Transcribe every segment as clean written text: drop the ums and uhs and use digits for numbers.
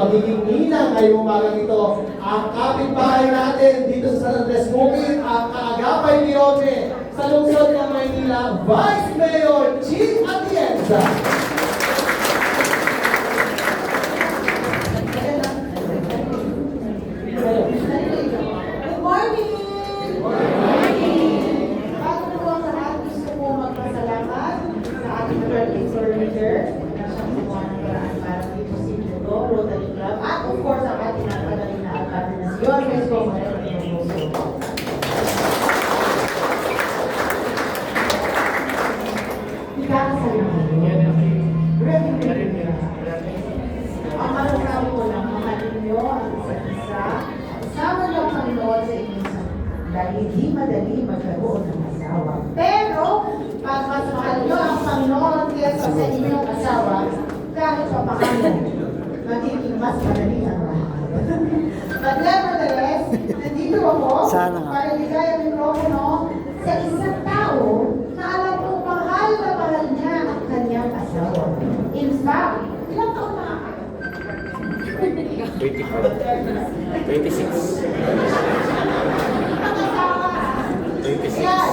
magiging ninang ngayong umaga ito ang kapitbahay natin dito sa San Andres Bukid, ang kaagapay ni Ome sa lungsod ng Maynila, Vice Mayor Chief Atienza. Good morning! Bago po ang lahat, gusto po magpasalamat sa ating birthday coordinator na siyang gumawa ng paraan para dito si Pluto, Rotary Club, at of course ang ating napadaling na alcalde na si Yormes po, Maraming Puso. Ikakasalamat ang masasabi ko lang, mahalin niyo ang isa't isa. Isama niyo ang Panginoon sa inyong dahil hindi madali magkaroon ng asawa. Pero, pag mas mahal niyo ang Panginoon kaysa sa inyong asawa, kahit pa paano, magiging mas madali ang lahat. But nevertheless, nandito ako para bigay ang mikropono sa isang tao na alam kong mahal na mahal niya ang kanyang asawa. In fact, ilang taon na 26. Yan.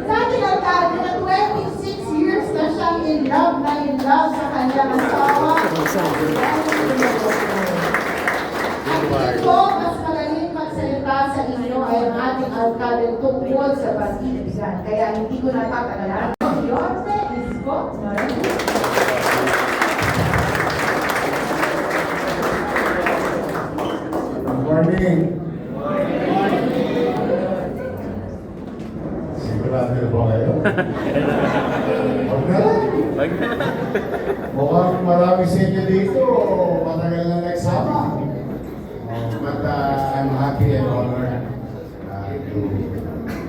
Dati lang tayo na 26 years na siyang in love sa kanyang asawa. At ito, mas magaling magsalita sa inyo ay ang ating alcalde tungkol sa pag-ibigan. Kaya hindi ko natatagalan. Yorme, Isko, Morning. Sigurado na po kayo? Huwag na lang. Mukhang marami sa inyo dito, matagal na nagsama. But I'm happy and honored to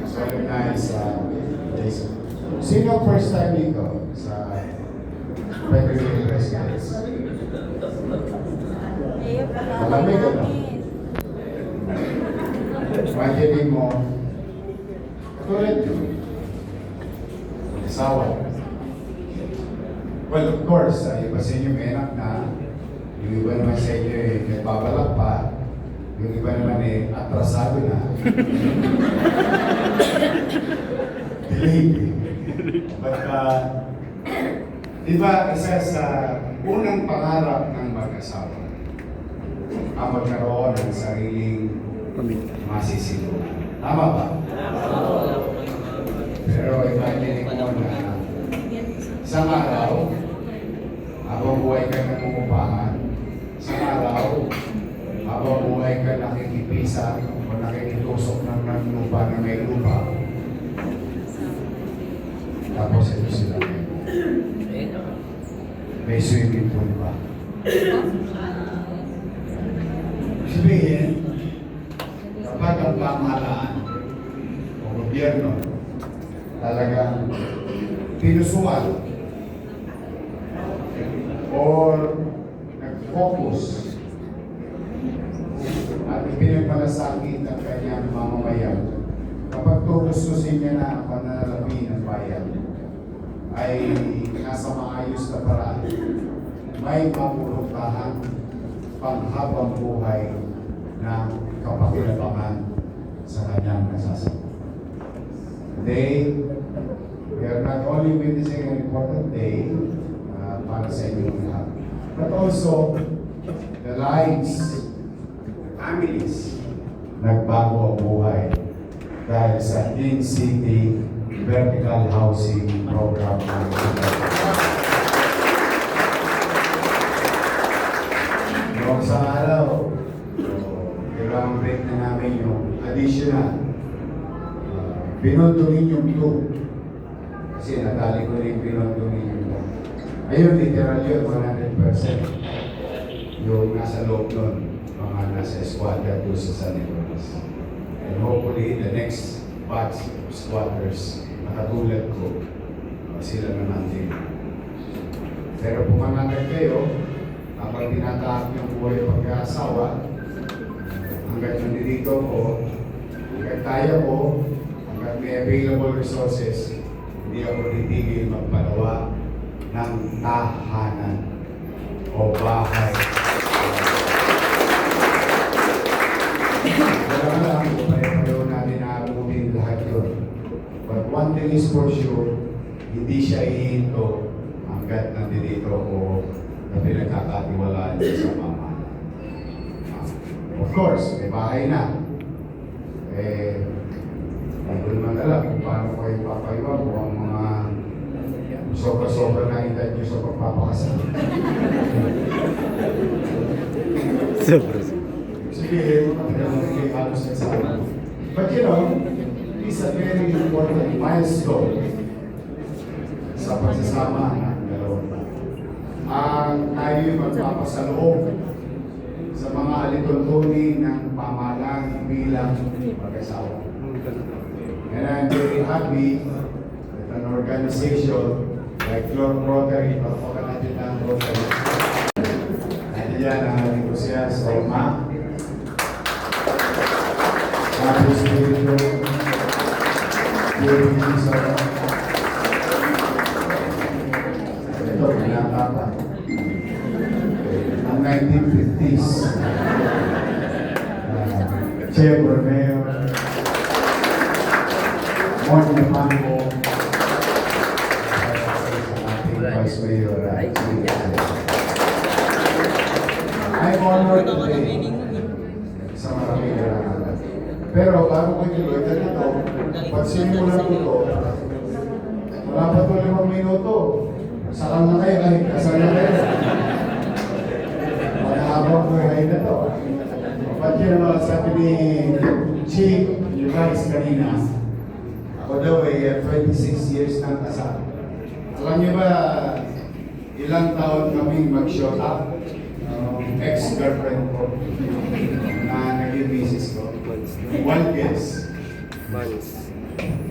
solemnize this. Sino first time dito sa Federal Presidents? Malamig ka na. Imagine mo, katulad yun, asawa. Well, of course, iba sa inyo may anak na, yung iba naman sa inyo nagbabalak pa, yung iba naman atrasado na. Delayed. But, di ba, isa sa unang pangarap ng mag-asawa, ang magkaroon ng sariling masisilungan. Tama ba? Pero imagine mo na isang araw, habang buhay ka nangungupahan, isang araw, habang buhay ka nakikipisa o nakikitusok ng lupa na may lupa, tapos ito sila may swimming pool ba? Sabihin, kapag ang pamahalaan o gobyerno talagang pinusuan or nag-focus at ipinagmalasakit ang kanyang mamamayan, kapag tugustusin niya na ang pananalapi ng bayan, ay nasa maayos na paraan, may mamurutahan panghabang buhay na kapakinabangan sa kanyang nasasabi. day. We are not only witnessing an important day para sa inyong lahat, but also the lives, families, nagbago ang buhay dahil sa in-city vertical housing program. Noong sa araw, kailangan break na namin yung additional. Pinundungin yung 2. Kasi natali ko rin pinundungin yung 2. Ayun, literal yun, 100%. Yung nasa loob nun, mga nasa squatter doon sa San Nicolas. And hopefully, the next batch of squatters, nakatulad ko, sila na natin. Pero pumanatag kayo, kapag tinataak yung buhay pagkasawa, hanggat nandito ko, hanggat kaya ko, hanggat may available resources, hindi ako titigil magpalawa ng tahanan o bahay. Wala lang, pareho natin naabutin lahat yun. But one thing is for sure, hindi siya ihinto hanggat nandito ko na pinagkakatiwalaan sa mama. Of course, may bahay na. Hindi ko naman alam kung paano kayo papayuan o ang mga sobra-sobra na edad nyo sa pagpapakasal. Sige, matagal na kayo halos nagsama. But you know, it's a very important milestone sa pagsasama ng dalawa. Ang tayo magpapasaloob sa mga alituntunin ng pamahalaan bilang mag-asawa. And I'm very happy that an organization like Lord Rotary, papakan natin ng Rotary. Nandiyan ang ating kusya sa Oma. Tapos dito, ito, pinatapa. Ang 1950s. Che Borneo, Mon Napango, ating Vice Mayor, I'm honored today sa maraming garangan. Pero bago ko ituloy, ganito, pag sinimulan ko ito, wala pa ito 5 minuto. Sakal na kayo, ay kasal na kayo. Magkahabang buhay na ito. Ba't yun naman sabi ni Chief, yung guys kanina, ako daw ay 26 years nang kasal. Alam niyo ba, ilang taon kaming mag-shot up? Ex-girlfriend ko na naging misis ko. One guess.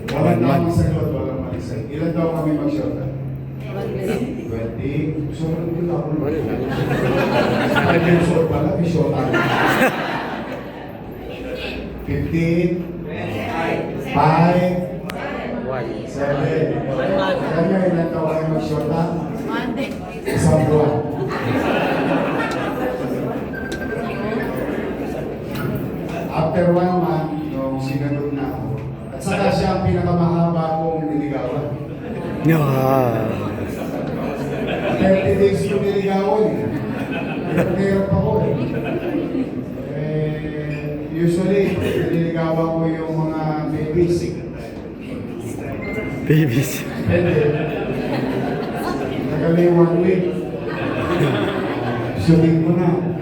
Walang tamang sagot, walang malisay. Ilan daw kami mag-shot up? 20. Sobrang din ako. 5 years old pala, may shot up. 15. 5. 7. Kanya ilan daw kami mag-shot up? Isang buwan. After 1 month, nung sinagot na ako, at saka siya ang pinakamahaba kong niligawan. 30 days ko niligawan eh. Nagpapirap ako eh. Usually, niligawan ko yung mga babies. Babies. Nagaling 1 week. Shooting ko na.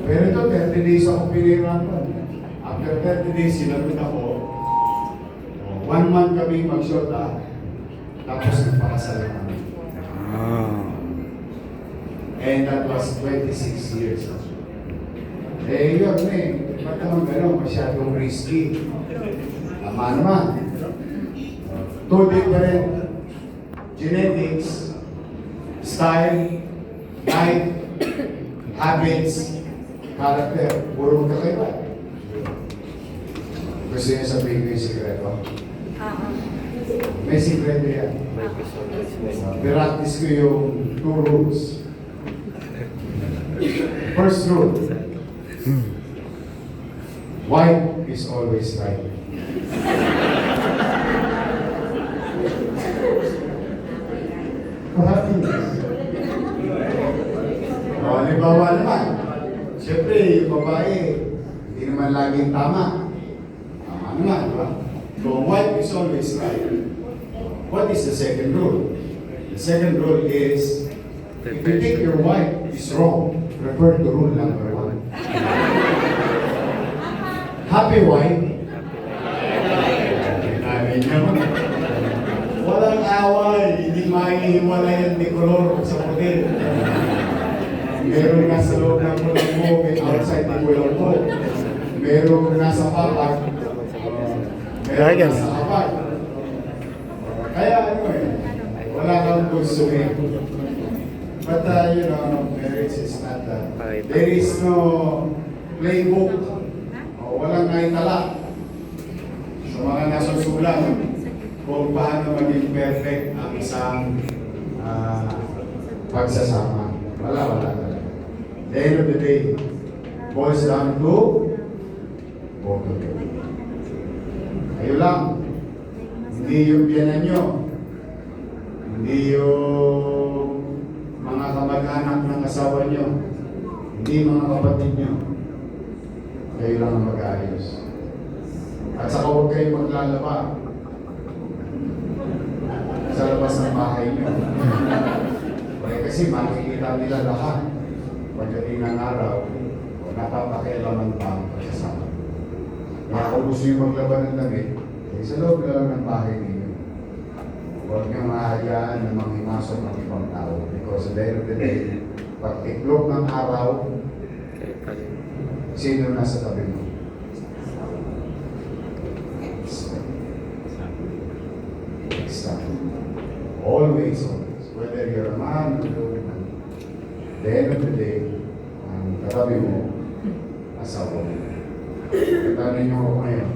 Pero ito, 30 days ako pinirapan. After 30 days, sinagot ako. 1 month kami mag-shota. Tapos nagpakasal na kami. And that was 26 years. Yun ba't naman gano'n? Masyadong risky. Tama naman. 2 different genetics, style, life, habits, character, puro magkakaiba. Gusto niya sabihin ko yung sikreto? May sikreto yan. Practice ko yung 2 rules. First rule, wife is always right. babae, hindi naman laging tama. Tama naman, di ba? So, wife is always right. What is the second rule? The second rule is, if you think your wife is wrong, refer to rule number 1. Happy wife. Namin naman. Walang away, hindi maiiwalay ang dekolor sa puti. Meron nasa loob ng kulong mo, may outside ng kulong mo. Meron nasa papag, meron nasa kapag. Kaya ano wala kang gusto But marriage is not there is no playbook. Walang naitala sa mga nasusulat kung paano maging perfect ang isang pagsasama. Wala talaga. The end of the day, boils down to both of you. Kayo lang. Hindi yung biyanan nyo. Hindi yung mga kamag-anak ng asawa nyo. Hindi mga kapatid nyo. Kayo lang ang mag-ayos. At saka huwag kayo maglalaba sa labas ng bahay nyo. Kasi makikita nila lahat. Pagdating ng araw, napapakialaman pa ang pagsasama. Kaya kung gusto nyo maglaban ng damit, sa loob na lang ng bahay ninyo. Huwag nyo mahayaan na manghimasok ng ibang tao. Because at the end of the day, pag iklog ng araw, sino nasa tabi mo? Exactly. Always. Whether you're a man or a woman, at the end of the day, ang katabi mo, asawa mo. Katanin nyo ako ngayon.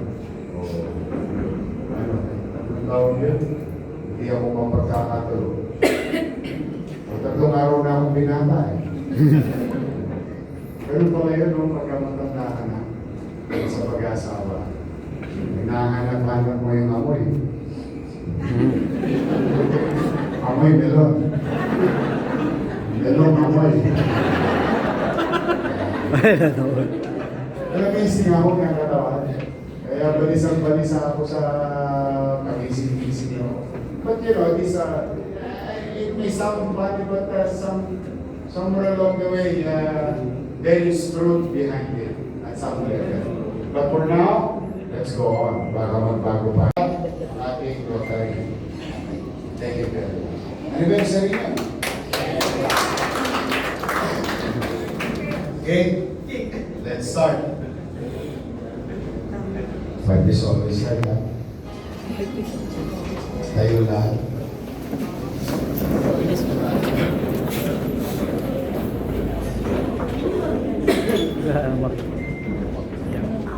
Anong tawag yun? Hindi ako mapagkakatulog. Tatlong araw na akong binata Pero pa ngayon, pagka matanda ka na, sa pag-asawa, hinahanap-hanap mo yung amoy. Amoy melon. Melon amoy. Nag-ising ako ng katawan. Kaya balisang-balisa ako sa pagising-gising ako. But it may sound funny, but somewhere along the way, there is truth behind it. At something like that. But for now, let's go on. Baka magbago pa. Ating Rotary. Thank you very much. Anniversary yan. Okay? Let's start. But this always like that. Tayo lahat.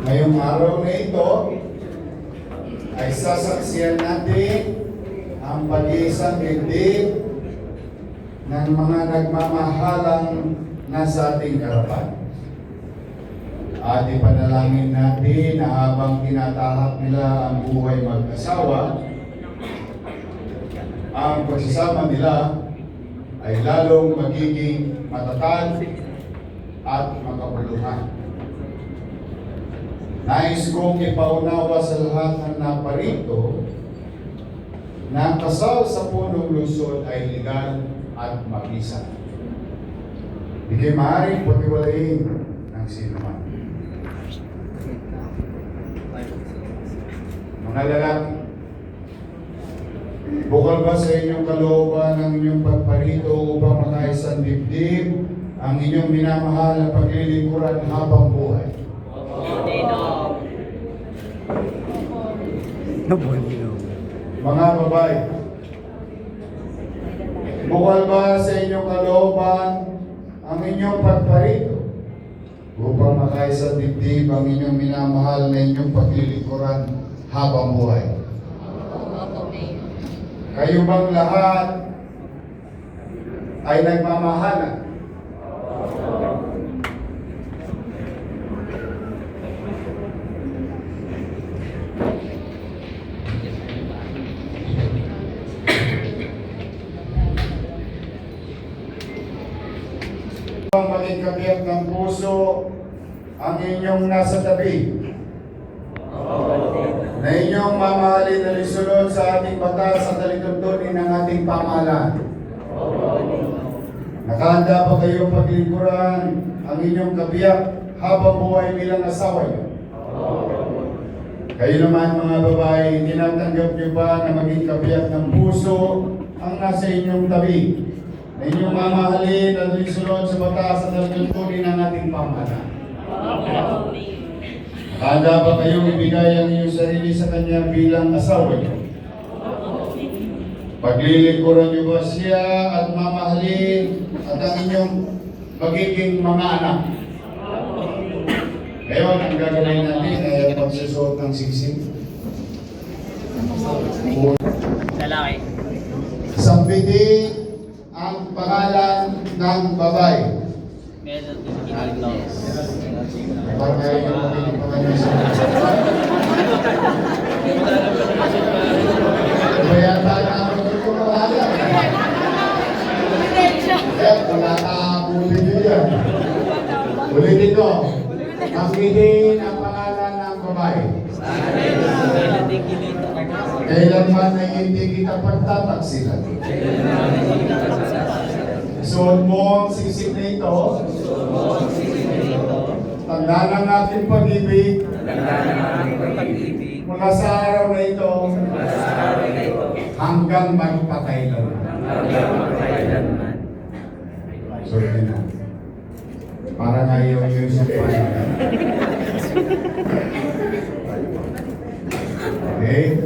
Ngayong araw na ito ay sasaksiyan natin ang pag-iisang dibdib ng mga nagmamahalang nasa ating harapan. At ipanalangin natin na habang tinatahak nila ang buhay mag-asawa, ang pagsasama nila ay lalong magiging matatag at makabuluhan. Nais kong ipaunawa sa lahat ng naparito na ang kasal sa punong lungsod ay legal at mabisa. Hindi kayo maaaring paghiwalayin ng sinuman. Mga lalaki, bukal ba sa inyong kalooban ang inyong pagparito upang makaisang dibdib ang inyong minamahal na paglilingkuran habang buhay? Mga babae, bukal ba sa inyong kalooban ang inyong pagparito upang makaisang dibdib ang inyong minamahal na inyong paglilingkuran habang buhay? Kayo bang lahat ay nagmamahalan? Ang maging kabiyak ng puso ang inyong nasa tabi na inyong mamahalin na lisunod sa ating batas at alituntunin ng ating pamahalaan. Nakahanda ba kayong paglingkuran ang inyong kabiyak habang buhay bilang asawa niyo? Kayo naman mga babae, tinatanggap niyo ba na maging kabiyak ng puso ang nasa inyong tabi na inyong mamahalin at lisunod sa batas at alituntunin ng ating pamahalaan? Handa ba kayong ibigay ang iyong sarili sa Kanya bilang asawa niyo? Paglilingkuran niyo ba siya at mamahalin at ang inyong magiging mga anak? Ngayon, ang gagawin natin ay pagsusuot ng singsing. Lalaki. Sambitin ang pangalan ng babae. Meron din. Bagay yung magiging pangalan siya. Kaya tayo ang magiging pangalan. Kaya wala ka ulitin nyo yan. Ulitin ko. Sambitin ang pangalan ng babae. Kailanman ay hindi kita pagtataksilan. Suot mo ang sisig na ito. Tanda ng ating pag-ibig. Mula sa araw na ito. Hanggang magpakailanman. Suot na. Para ngayon yung supayan. Okay?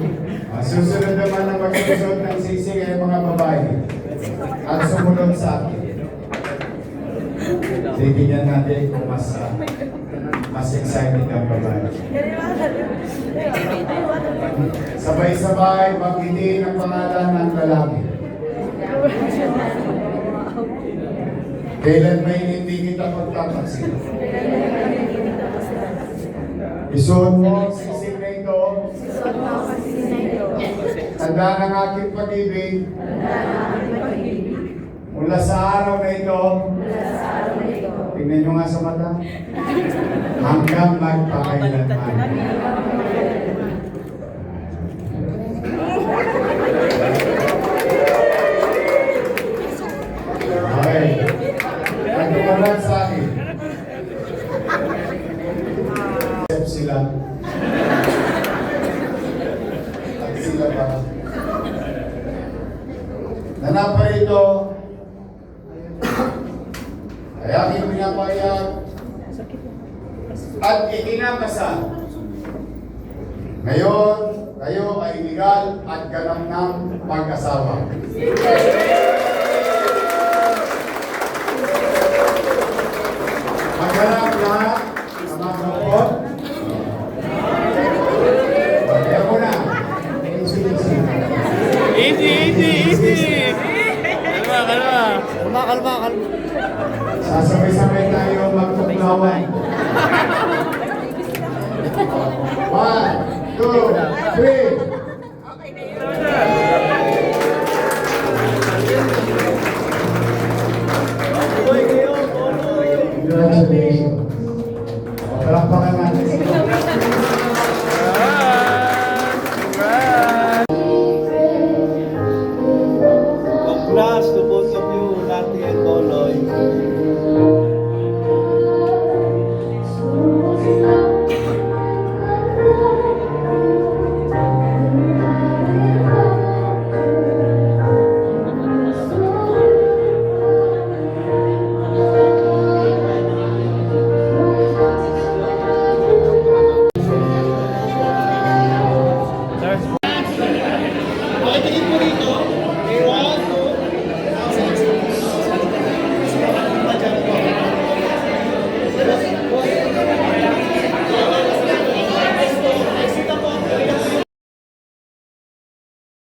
Susunod naman na magsusot ng sisig ay mga babae at sumunod sa akin. Titignan natin kung mas excited ang babae. Sabay-sabay maghitin ang pangalan ng lalaki. Kailan may hindi kita pagtataksin? Isuot mo ang sisig na ito. Tanda ng aking pag-ibig. Mula sa araw na ito. Tingnan nyo nga sa mata. Hanggang magpakailanman. Okay. Nagtumaran sa akin. Accept sila. At sila pa. Nanapa ito. Ay aking pinapayag at ikinakasal. Ngayon, kayo ay legal at ganap ng mag-asawa. Maghanap na sa mga kapot. Kaya mo na. Easy. Kalma. Sasabay-sabay tayo magtuklawan. 1, 2, 3. Congratulations. Palakpakan natin. Congrats.